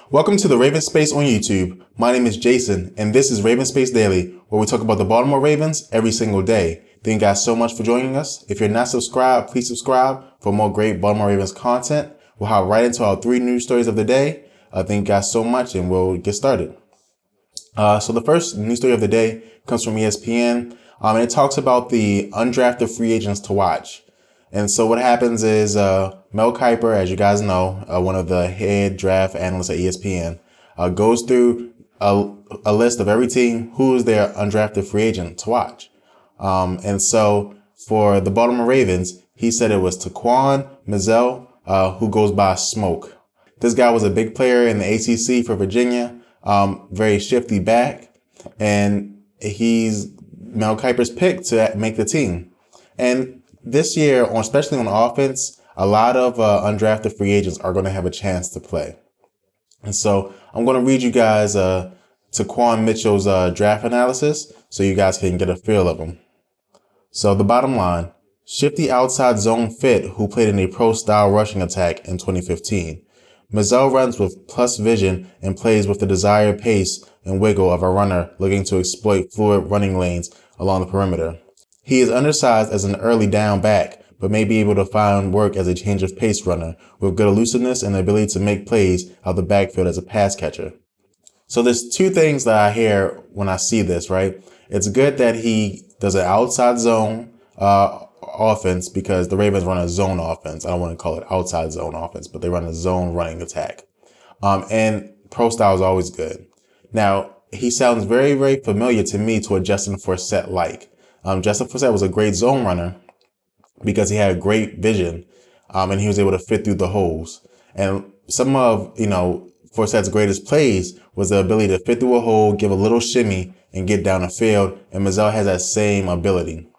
Welcome to the Raven Space on YouTube. My name is Jason, and this is Raven Space Daily, where we talk about the Baltimore Ravens every single day. Thank you guys so much for joining us. If you're not subscribed, please subscribe for more great Baltimore Ravens content. We'll hop right into our 3 news stories of the day. Thank you guys so much, and we'll get started. So the first news story of the day comes from ESPN, and it talks about the undrafted free agents to watch. And so what happens is Mel Kiper, as you guys know, one of the head draft analysts at ESPN, goes through a list of every team who is their undrafted free agent to watch. And so for the Baltimore Ravens, he said it was Taquan Mizzell, who goes by Smoke. This guy was a big player in the ACC for Virginia, very shifty back, and he's Mel Kiper's pick to make the team. And this year, especially on offense, a lot of undrafted free agents are going to have a chance to play. And so I'm going to read you guys Taquan Mitchell's draft analysis so you guys can get a feel of him. So the bottom line, shifty outside zone fit who played in a pro-style rushing attack in 2015. Mizzell runs with plus vision and plays with the desired pace and wiggle of a runner looking to exploit fluid running lanes along the perimeter. He is undersized as an early down back, but may be able to find work as a change of pace runner with good elusiveness and the ability to make plays out the backfield as a pass catcher. So there's 2 things that I hear when I see this, right? It's good that he does an outside zone offense because the Ravens run a zone offense. I don't want to call it outside zone offense, but they run a zone running attack. And pro style is always good. Now, he sounds very, very familiar to me to a Justin Forsett-like. Justin Forsett was a great zone runner because he had great vision, and he was able to fit through the holes. And some of, Forsett's greatest plays was the ability to fit through a hole, give a little shimmy, and get down the field. And Mizzell has that same ability.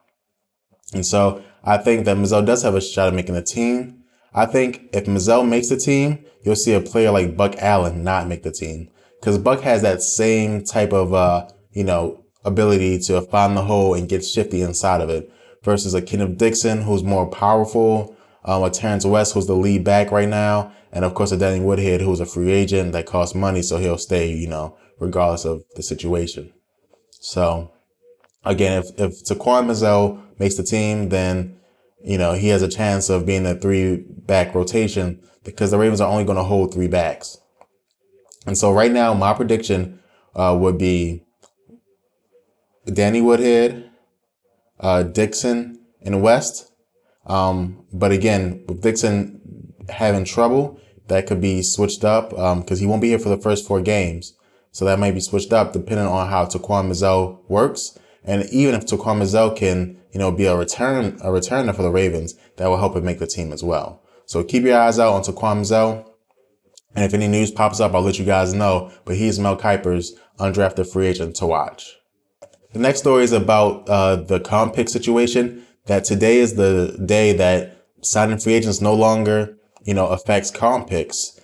And so I think that Mizzell does have a shot at making the team. I think if Mizzell makes the team, you'll see a player like Buck Allen not make the team, because Buck has that same type of, ability to find the hole and get shifty inside of it, versus a Kenneth Dixon, who's more powerful, a Terrence West, who's the lead back right now, and of course a Danny Woodhead, who's a free agent that costs money, so he'll stay, regardless of the situation. So again, if Taquan Mizzell makes the team, then he has a chance of being a 3-back rotation because the Ravens are only going to hold 3 backs. And so right now, my prediction would be Danny Woodhead, Dixon, and West. But again, with Dixon having trouble, that could be switched up because he won't be here for the first 4 games. So that might be switched up depending on how Taquan Mizzell works. And even if Taquan Mizzell can, be a returner for the Ravens, that will help him make the team as well. So keep your eyes out on Taquan Mizzell. And if any news pops up, I'll let you guys know. But he's Mel Kiper's undrafted free agent to watch. The next story is about the comp pick situation, that today is the day that signing free agents no longer, affects comp picks.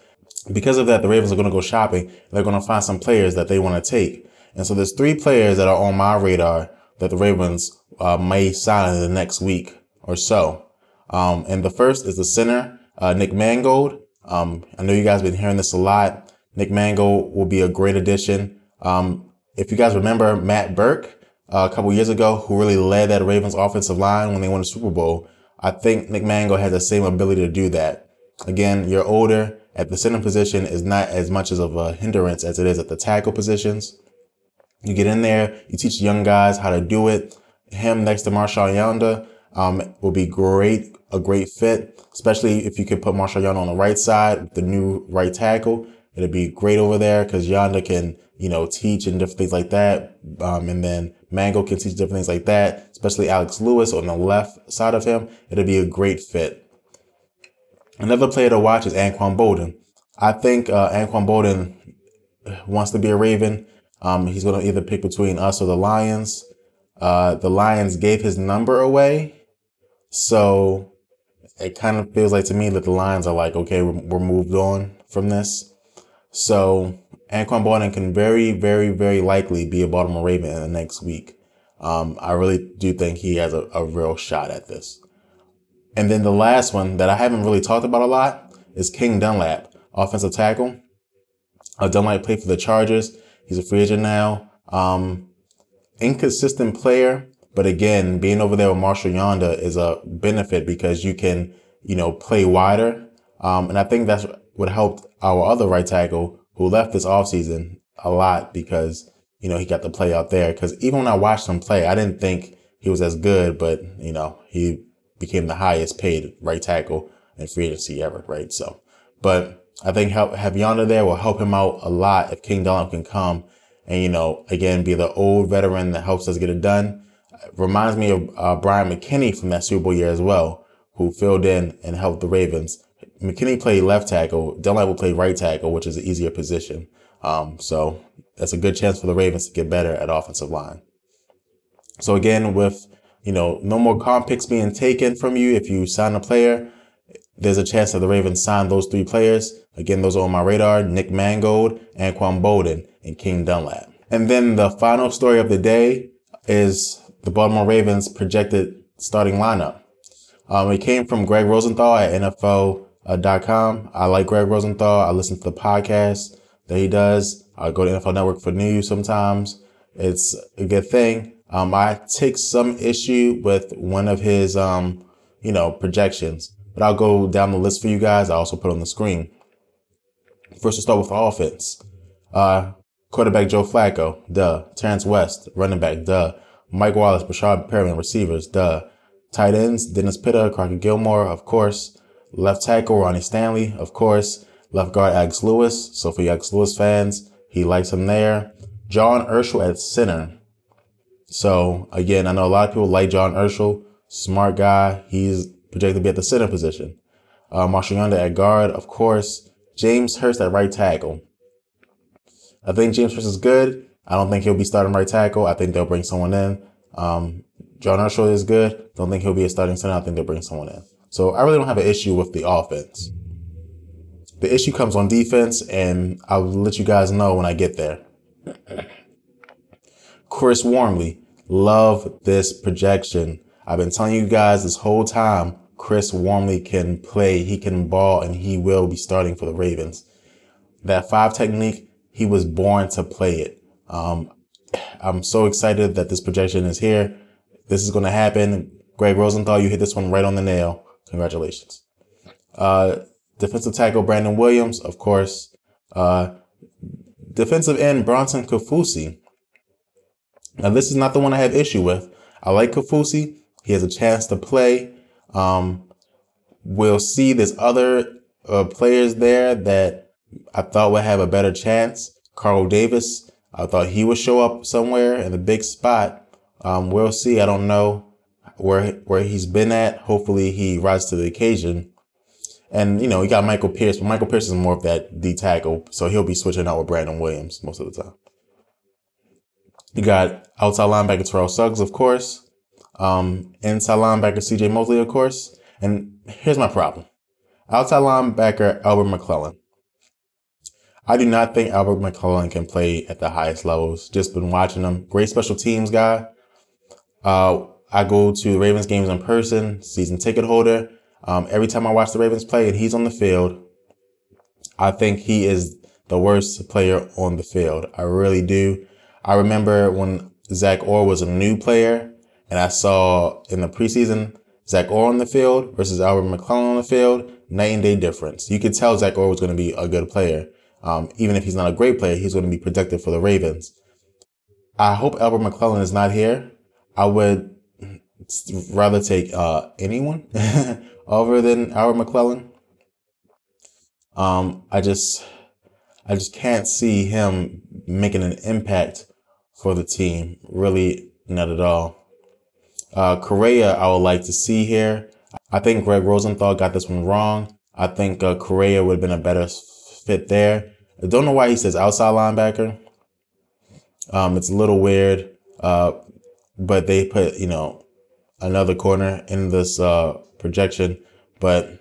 Because of that, the Ravens are going to go shopping. They're going to find some players that they want to take. And so there's 3 players that are on my radar that the Ravens may sign in the next week or so. And the first is the center, Nick Mangold. I know you guys have been hearing this a lot. Nick Mangold will be a great addition. If you guys remember Matt Burke a couple years ago, who really led that Ravens offensive line when they won the Super Bowl, I think Nick Mangold has the same ability to do that. Again, you're older. At the center position is not as much of a hindrance as it is at the tackle positions. You get in there, you teach young guys how to do it. Him next to Marshall Yanda will be a great fit, especially if you could put Marshall Yanda on the right side with the new right tackle. It'll be great over there because Yanda can, teach and different things like that. And then Mango can teach different things like that, especially Alex Lewis on the left side of him. It'll be a great fit. Another player to watch is Anquan Boldin. I think Anquan Boldin wants to be a Raven. He's going to either pick between us or the Lions. The Lions gave his number away. So it kind of feels like to me that the Lions are like, okay, we're moved on from this. So Anquan Boldin can very, very, very likely be a Baltimore Raven in the next week. I really do think he has a real shot at this. And then the last one that I haven't really talked about a lot is King Dunlap, offensive tackle. Dunlap played for the Chargers. He's a free agent now. Inconsistent player, but again, being over there with Marshall Yonder is a benefit because you can, play wider. And I think that's what helped our other right tackle who left this offseason a lot because, he got to play out there. Because even when I watched him play, I didn't think he was as good, but, he became the highest paid right tackle in free agency ever, right? So, but I think have Yonder there will help him out a lot if King Dunlap can come and, again, be the old veteran that helps us get it done. Reminds me of Brian McKinney from that Super Bowl year as well, who filled in and helped the Ravens. McKinney played left tackle. Dunlap will play right tackle, which is an easier position. So that's a good chance for the Ravens to get better at offensive line. So again, with, no more comp picks being taken from you if you sign a player, there's a chance that the Ravens sign those 3 players. Again, those are on my radar: Nick Mangold, Anquan Bolden, and King Dunlap. And then the final story of the day is the Baltimore Ravens projected starting lineup. It came from Greg Rosenthal at NFL.com. I like Greg Rosenthal. I listen to the podcast that he does. I go to NFL Network for news sometimes. It's a good thing. I take some issue with one of his, projections, but I'll go down the list for you guys. I also put on the screen. First, we'll start with the offense. Quarterback Joe Flacco, duh. Terrence West, running back, duh. Mike Wallace, Brashad Perriman, receivers, duh. Tight ends, Dennis Pitta, Crockett Gilmore, of course. Left tackle, Ronnie Stanley, of course. Left guard, Alex Lewis. So for you Alex Lewis fans, he likes him there. John Urschel at center. So again, I know a lot of people like John Urschel. Smart guy. He's projected to be at the center position. Marshall Yonder at guard, of course. James Hurst at right tackle. I think James Hurst is good. I don't think he'll be starting right tackle. I think they'll bring someone in. John Urschel is good. Don't think he'll be a starting center. I think they'll bring someone in. So I really don't have an issue with the offense. The issue comes on defense, and I'll let you guys know when I get there. Chris Wormley, love this projection. I've been telling you guys this whole time, Chris Wormley can play, he can ball, and he will be starting for the Ravens. That 5 technique, he was born to play it. I'm so excited that this projection is here. This is going to happen. Greg Rosenthal, you hit this one right on the nail. Congratulations. Defensive tackle Brandon Williams, of course. Defensive end Bronson Kaufusi. Now, this is not the one I have issue with. I like Kaufusi. He has a chance to play. We'll see. There's other players there that I thought would have a better chance. Carl Davis, I thought he would show up somewhere in the big spot. We'll see. I don't know where he's been at. Hopefully he rises to the occasion. And, you got Michael Pierce, but Michael Pierce is more of that D tackle, so he'll be switching out with Brandon Williams most of the time. You got outside linebacker Terrell Suggs, of course. Inside linebacker CJ Mosley, of course. And here's my problem. Outside linebacker Albert McClellan. I do not think Albert McClellan can play at the highest levels. Just been watching him. Great special teams guy. I go to Ravens games in person, season ticket holder. Every time I watch the Ravens play and he's on the field, I think he is the worst player on the field. I really do. I remember when Zach Orr was a new player and I saw in the preseason Zach Orr on the field versus Albert McClellan on the field, night and day difference. You could tell Zach Orr was going to be a good player. Even if he's not a great player, he's going to be productive for the Ravens. I hope Albert McClellan is not here. I would rather take anyone over than Albert McClellan. I just can't see him making an impact for the team. Really, not at all. Correa, I would like to see here. I think Greg Rosenthal got this one wrong. I think Correa would have been a better fit there. I don't know why he says outside linebacker. It's a little weird, but they put, another corner in this projection. But,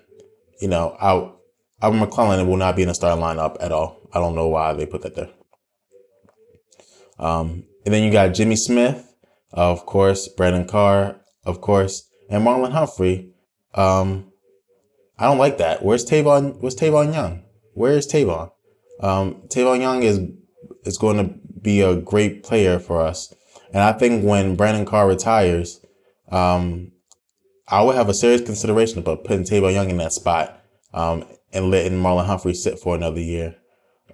Albert McClellan will not be in the starting lineup at all. I don't know why they put that there. And then you got Jimmy Smith, of course, Brandon Carr, of course, and Marlon Humphrey. I don't like that. Where's Tavon Young? Where is Tavon? Tavon Young is going to be a great player for us. And I think when Brandon Carr retires, I would have a serious consideration about putting Tavon Young in that spot, and letting Marlon Humphrey sit for another year.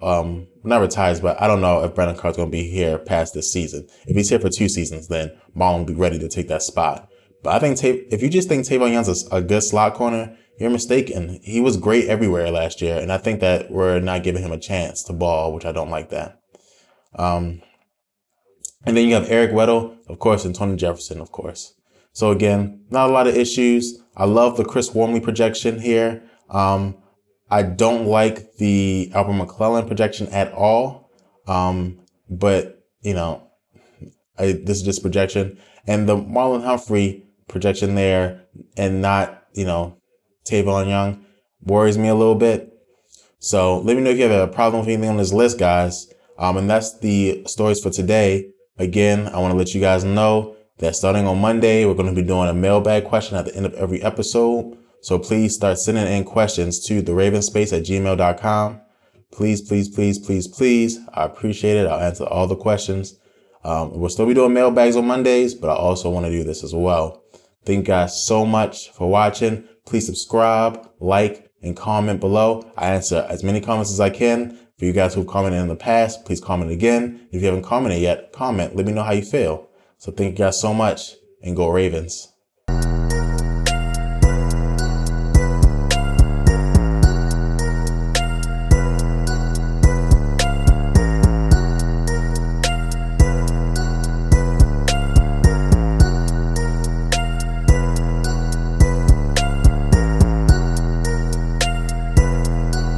Not retires, but I don't know if Brandon Carr's going to be here past this season. If he's here for 2 seasons, then Marlon will be ready to take that spot. But I think if you just think Tavon Young's a good slot corner, you're mistaken. He was great everywhere last year, and I think that we're not giving him a chance to ball, which I don't like that. And then you have Eric Weddle, of course, and Tony Jefferson, of course. So again, not a lot of issues. I love the Chris Wormley projection here. I don't like the Albert McClellan projection at all. But you know, this is just projection, and the Marlon Humphrey projection there, and not, Tavon Young, worries me a little bit. So let me know if you have a problem with anything on this list, guys. And that's the stories for today. Again, I want to let you guys know that starting on Monday, we're going to be doing a mailbag question at the end of every episode. So please start sending in questions to theravensspace@gmail.com. Please, please, please, please, please. I appreciate it. I'll answer all the questions. We'll still be doing mailbags on Mondays, but I also want to do this as well. Thank you guys so much for watching. Please subscribe, like, and comment below. I answer as many comments as I can. For you guys who've commented in the past, please comment again. If you haven't commented yet, comment. Let me know how you feel. So thank you guys so much, and go Ravens.